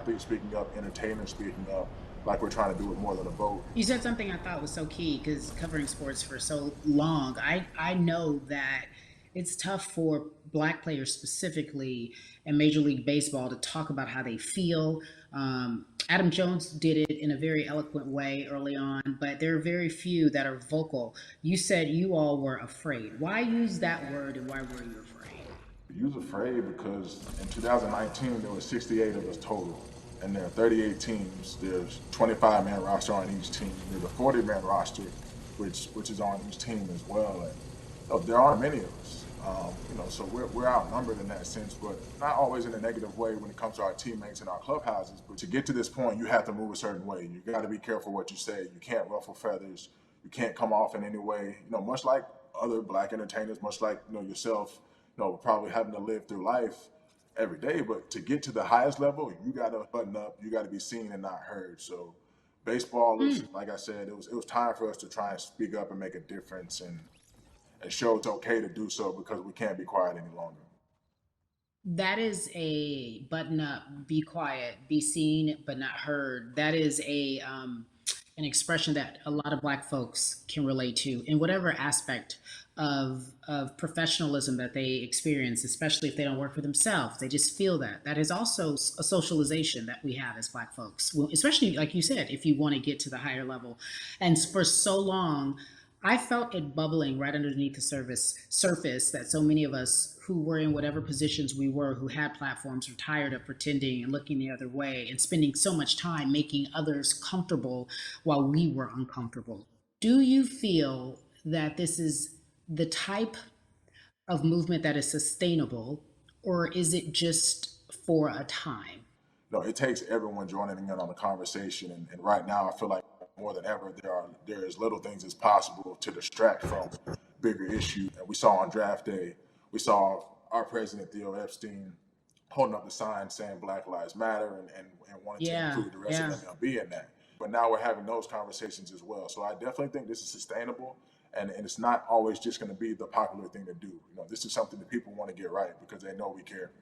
athletes speaking up, entertainers speaking up, like we're trying to do with More Than a Vote. You said something I thought was so key because covering sports for so long, I know that it's tough for black players specifically in Major League Baseball to talk about how they feel. Adam Jones did it in a very eloquent way early on, but there are very few that are vocal. You said you all were afraid. Why use that word and why were you afraid? You was afraid because in 2019 there were 68 of us total, and there are 38 teams. There's 25-man roster on each team. There's a 40-man roster, which is on each team as well. And there aren't many of us. So we're outnumbered in that sense, but not always in a negative way when it comes to our teammates and our clubhouses. But to get to this point, you have to move a certain way. You got to be careful what you say. You can't ruffle feathers. You can't come off in any way. Much like other black entertainers, much like yourself, probably having to live through life every day. But to get to the highest level, you got to button up. You got to be seen and not heard. So baseball is, like I said, it was time for us to try and speak up and make a difference and show it's okay to do so because we can't be quiet any longer. That is a button up, be quiet, be seen but not heard. That is a an expression that a lot of black folks can relate to in whatever aspect of professionalism that they experience, especially if they don't work for themselves. They just feel that. That is also a socialization that we have as black folks, well, especially like you said, if you want to get to the higher level. And for so long, I felt it bubbling right underneath the surface that so many of us who were in whatever positions we were, who had platforms, were tired of pretending and looking the other way and spending so much time making others comfortable while we were uncomfortable. Do you feel that this is the type of movement that is sustainable, or is it just for a time? No, it takes everyone joining in on the conversation. And right now, I feel like more than ever, there is little things as possible to distract from bigger issues. And we saw on draft day, we saw our president Theo Epstein holding up the sign saying Black Lives Matter and wanting to Yeah, include the rest of yeah. MLB in that. But now we're having those conversations as well. So I definitely think this is sustainable. And it's not always just going to be the popular thing to do. This is something that people want to get right because they know we care.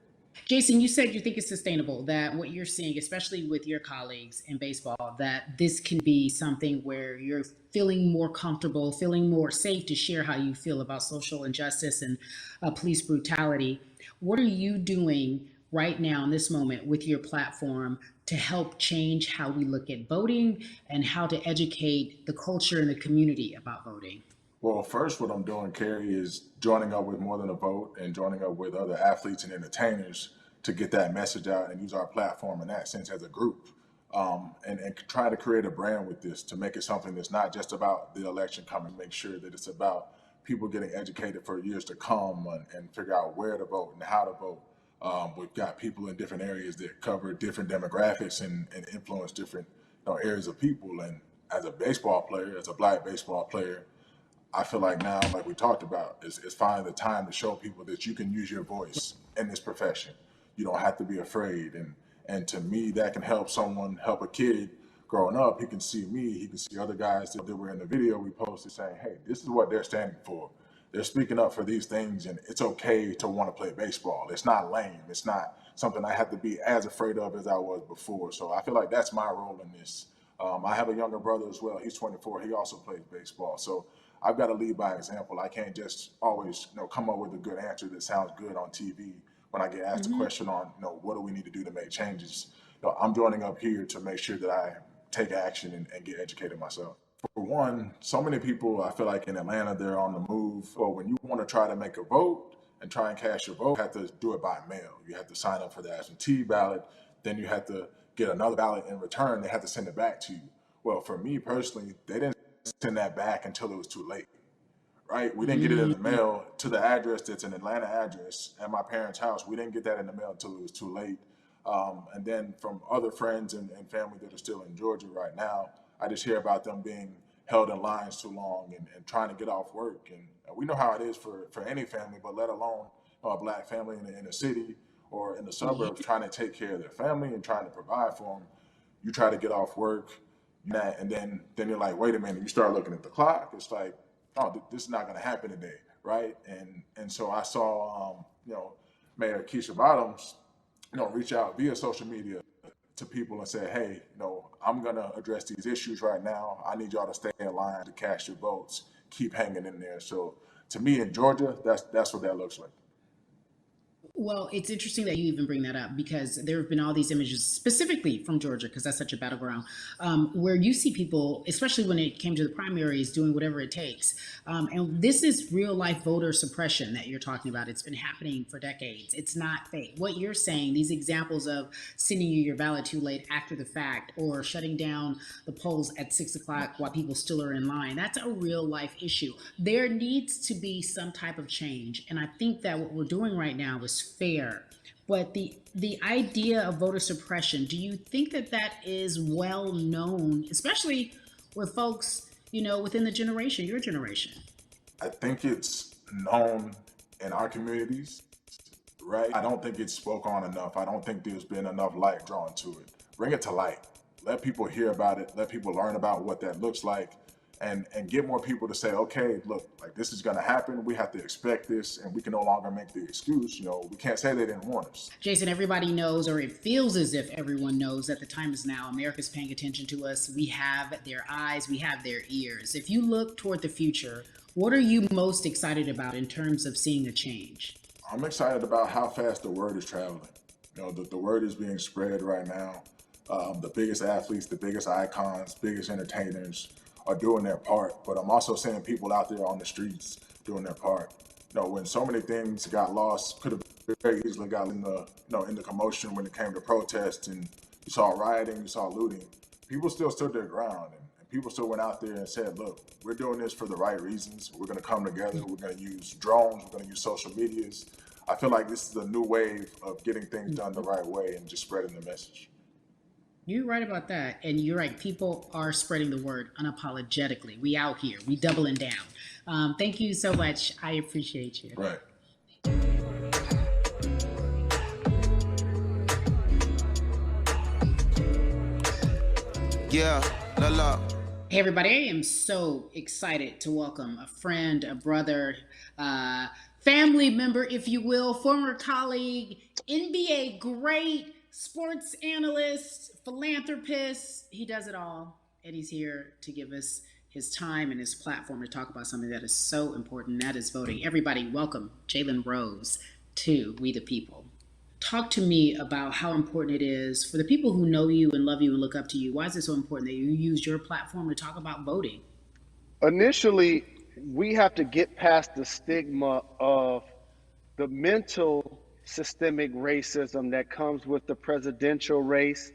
Jason, you said you think it's sustainable, that what you're seeing, especially with your colleagues in baseball, that this can be something where you're feeling more comfortable, feeling more safe to share how you feel about social injustice and police brutality. What are you doing right now in this moment with your platform to help change how we look at voting and how to educate the culture and the community about voting? Well, first, what I'm doing, Carrie, is joining up with More Than a Vote and joining up with other athletes and entertainers to get that message out and use our platform in that sense as a group. And try to create a brand with this to make it something that's not just about the election coming, make sure that it's about people getting educated for years to come and figure out where to vote and how to vote. We've got people in different areas that cover different demographics and influence different areas of people. And as a baseball player, as a black baseball player, I feel like now, like we talked about, is finally the time to show people that you can use your voice in this profession. You don't have to be afraid. And to me, that can help someone, help a kid growing up. He can see me, he can see other guys that were in the video we posted saying, hey, this is what they're standing for. They're speaking up for these things, and it's okay to want to play baseball. It's not lame. It's not something I have to be as afraid of as I was before. So I feel like that's my role in this. I have a younger brother as well. He's 24. He also plays baseball. So I've got to lead by example. I can't just always, come up with a good answer that sounds good on TV when I get asked a question on, what do we need to do to make changes. I'm joining up here to make sure that I take action and get educated myself. For one, so many people, I feel like in Atlanta, they're on the move. Or when you want to try to make a vote and try and cast your vote, you have to do it by mail. You have to sign up for the absentee ballot. Then you have to get another ballot in return. They have to send it back to you. Well, for me personally, they didn't send that back until it was too late, right? We didn't get it in the Mm. mail to the address that's an Atlanta address at my parents' house. We didn't get that in the mail until it was too late. And then from other friends and family that are still in Georgia right now, I just hear about them being held in lines too long and trying to get off work. And we know how it is for any family, but let alone a black family in the city or in the Yeah. suburbs trying to take care of their family and trying to provide for them. You try to get off work, and then you're like, wait a minute. You start looking at the clock. It's like, oh, this is not going to happen today, right? And so I saw, Mayor Keisha Bottoms, reach out via social media to people and say, hey, I'm going to address these issues right now. I need y'all to stay in line to cast your votes. Keep hanging in there. So to me in Georgia, that's what that looks like. Well, it's interesting that you even bring that up because there have been all these images, specifically from Georgia, because that's such a battleground, where you see people, especially when it came to the primaries, doing whatever it takes. And this is real life voter suppression that you're talking about. It's been happening for decades. It's not fake. What you're saying, these examples of sending you your ballot too late after the fact or shutting down the polls at 6 o'clock while people still are in line, that's a real life issue. There needs to be some type of change. And I think that what we're doing right now is fair. But the idea of voter suppression, do you think that that is well known, especially with folks, within the generation, your generation? I think it's known in our communities, right? I don't think it's spoke on enough. I don't think there's been enough light drawn to it. Bring it to light. Let people hear about it. Let people learn about what that looks like, and get more people to say, okay, look, like this is going to happen. We have to expect this, and we can no longer make the excuse. We can't say they didn't warn us. Jason, everybody knows, or it feels as if everyone knows, that the time is now. America's paying attention to us. We have their eyes, we have their ears. If you look toward the future, what are you most excited about in terms of seeing a change? I'm excited about how fast the word is traveling. The word is being spread right now. The biggest athletes, the biggest icons, biggest entertainers are doing their part. But I'm also seeing people out there on the streets doing their part. When so many things got lost, could have very easily got in the commotion when it came to protests, and you saw rioting, you saw looting. People still stood their ground, and people still went out there and said, look, we're doing this for the right reasons. We're going to come together. We're going to use drones. We're going to use social medias. I feel like this is a new wave of getting things done the right way and just spreading the message. You're right about that. And you're right. People are spreading the word unapologetically. We out here. We doubling down. Thank you so much. I appreciate you. Right. Yeah, la la. Hey, everybody. I am so excited to welcome a friend, a brother, family member, if you will, former colleague, NBA great, sports analyst, philanthropist. He does it all. And he's here to give us his time and his platform to talk about something that is so important, and that is voting. Everybody, welcome Jalen Rose to We the People. Talk to me about how important it is for the people who know you and love you and look up to you. Why is it so important that you use your platform to talk about voting? Initially, we have to get past the stigma of the mental systemic racism that comes with the presidential race,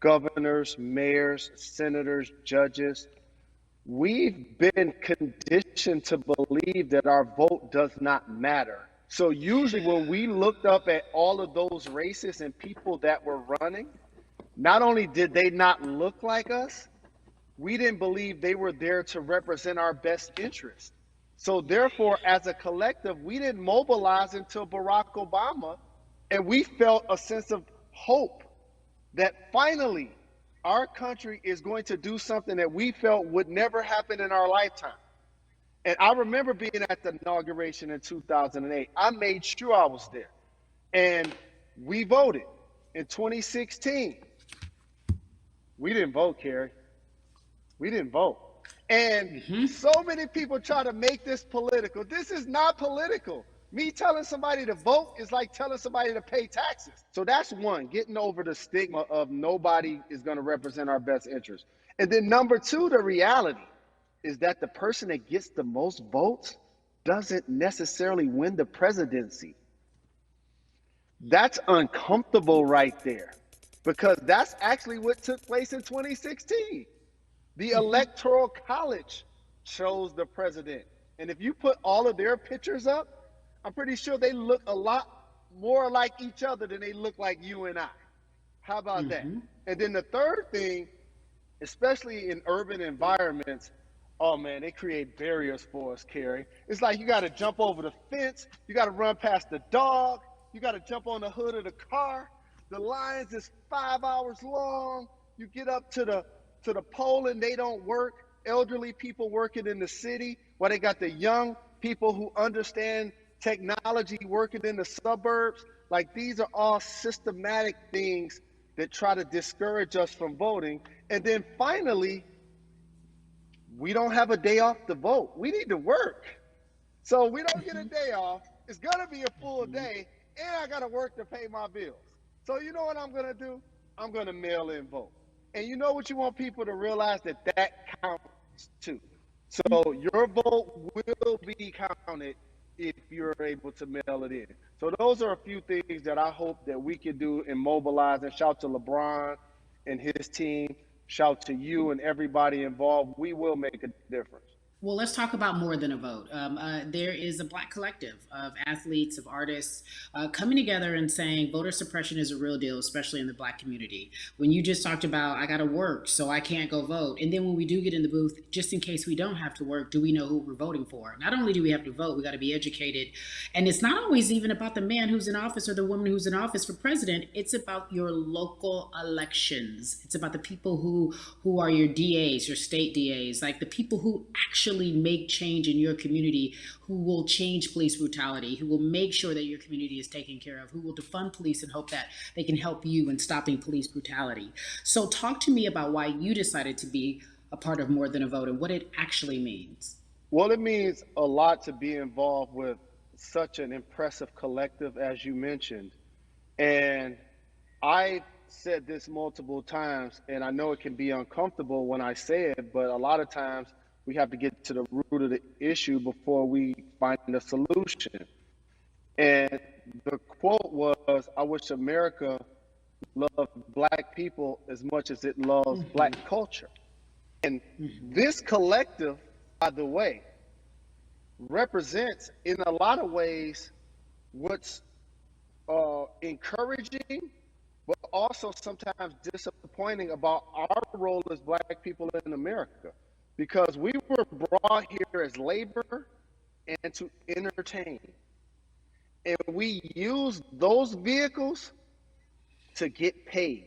governors, mayors, senators, judges. We've been conditioned to believe that our vote does not matter. So usually when we looked up at all of those races and people that were running, not only did they not look like us, we didn't believe they were there to represent our best interest. So therefore, as a collective, we didn't mobilize until Barack Obama, and we felt a sense of hope that finally our country is going to do something that we felt would never happen in our lifetime. And I remember being at the inauguration in 2008. I made sure I was there. And we voted. In 2016, we didn't vote, Carrie. We didn't vote. And so many people try to make this political. This is not political. Me telling somebody to vote is like telling somebody to pay taxes. So that's one, getting over the stigma of nobody is going to represent our best interest. And then number two, the reality is that the person that gets the most votes doesn't necessarily win the presidency. That's uncomfortable right there, because that's actually what took place in 2016. The Electoral College chose the president. And if you put all of their pictures up, I'm pretty sure they look a lot more like each other than they look like you and I. How about that? And then the third thing, especially in urban environments, oh man, they create barriers for us, Carrie. It's like you got to jump over the fence, you got to run past the dog, you got to jump on the hood of the car. The lines is 5 hours long. You get up to the poll and they don't work. Elderly people working in the city, while they got the young people who understand technology working in the suburbs. Like, these are all systematic things that try to discourage us from voting. And then finally, we don't have a day off to vote. We need to work. So we don't get a day off. It's going to be a full day, and I got to work to pay my bills. So you know what I'm going to do? I'm going to mail in vote. And you know what you want people to realize, that that counts too. So your vote will be counted if you're able to mail it in. So those are a few things that I hope that we can do and mobilize. And shout to LeBron and his team. Shout to you and everybody involved. We will make a difference. Well, let's talk about more than a vote. There is a Black collective of athletes, of artists coming together and saying voter suppression is a real deal, especially in the Black community. When you just talked about, I got to work, so I can't go vote. And then when we do get in the booth, just in case we don't have to work, do we know who we're voting for? Not only do we have to vote, we got to be educated. And it's not always even about the man who's in office or the woman who's in office for president. It's about your local elections. It's about the people who are your DAs, your state DAs, like the people who actually make change in your community, who will change police brutality, who will make sure that your community is taken care of, who will defund police and hope that they can help you in stopping police brutality. So talk to me about why you decided to be a part of More Than a Vote and what it actually means. Well, it means a lot to be involved with such an impressive collective, as you mentioned. And I said this multiple times, and I know it can be uncomfortable when I say it, but a lot of times we have to get to the root of the issue before we find a solution. And the quote was, I wish America loved Black people as much as it loves Black culture. And this collective, by the way, represents in a lot of ways what's encouraging, but also sometimes disappointing about our role as Black people in America. Because we were brought here as labor and to entertain. And we use those vehicles to get paid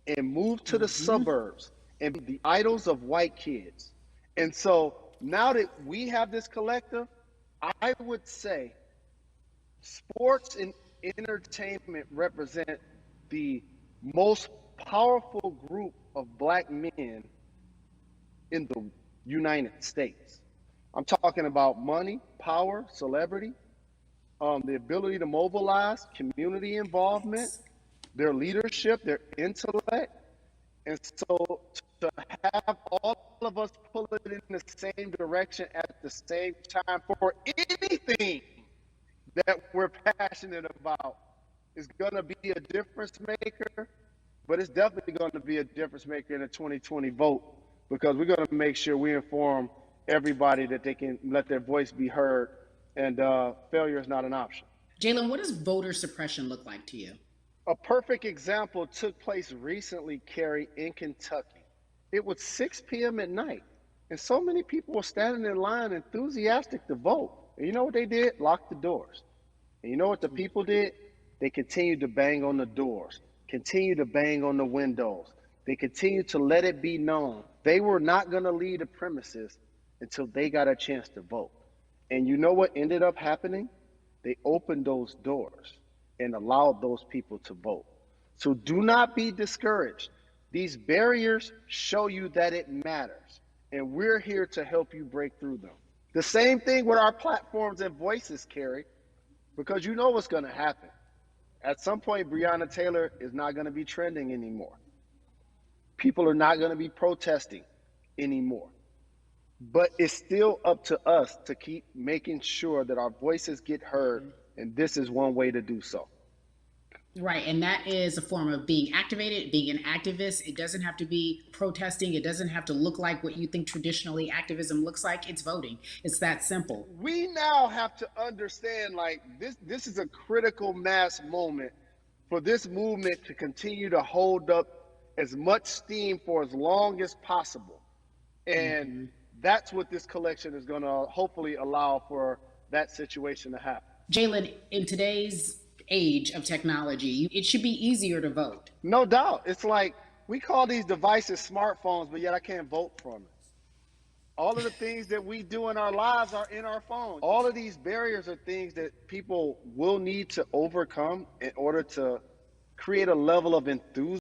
and move to the suburbs and be the idols of white kids. And so now that we have this collective, I would say sports and entertainment represent the most powerful group of Black men in the United States. I'm talking about money, power, celebrity, the ability to mobilize, community involvement, their leadership, their intellect. And so to have all of us pull it in the same direction at the same time for anything that we're passionate about is going to be a difference maker, but it's definitely going to be a difference maker in the 2020 vote, because we're going to make sure we inform everybody that they can let their voice be heard, and failure is not an option. Jalen, what does voter suppression look like to you? A perfect example took place recently, Carrie, in Kentucky. It was 6 p.m. at night, and so many people were standing in line enthusiastic to vote. And you know what they did? Locked the doors. And you know what the people did? They continued to bang on the doors, continued to bang on the windows. They continued to let it be known they were not going to leave the premises until they got a chance to vote. And you know what ended up happening? They opened those doors and allowed those people to vote. So do not be discouraged. These barriers show you that it matters, and we're here to help you break through them. The same thing with our platforms and voices, Carrie, because you know what's going to happen. At some point, Breonna Taylor is not going to be trending anymore. People are not going to be protesting anymore. But it's still up to us to keep making sure that our voices get heard, and this is one way to do so. Right, and that is a form of being activated, being an activist. It doesn't have to be protesting. It doesn't have to look like what you think traditionally activism looks like. It's voting. It's that simple. We now have to understand, like, this is a critical mass moment for this movement to continue to hold up as much steam for as long as possible. And that's what this collection is going to hopefully allow for that situation to happen. Jalen, in today's age of technology, it should be easier to vote. No doubt. It's like we call these devices smartphones, but yet I can't vote from it. All of the things that we do in our lives are in our phones. All of these barriers are things that people will need to overcome in order to create a level of enthusiasm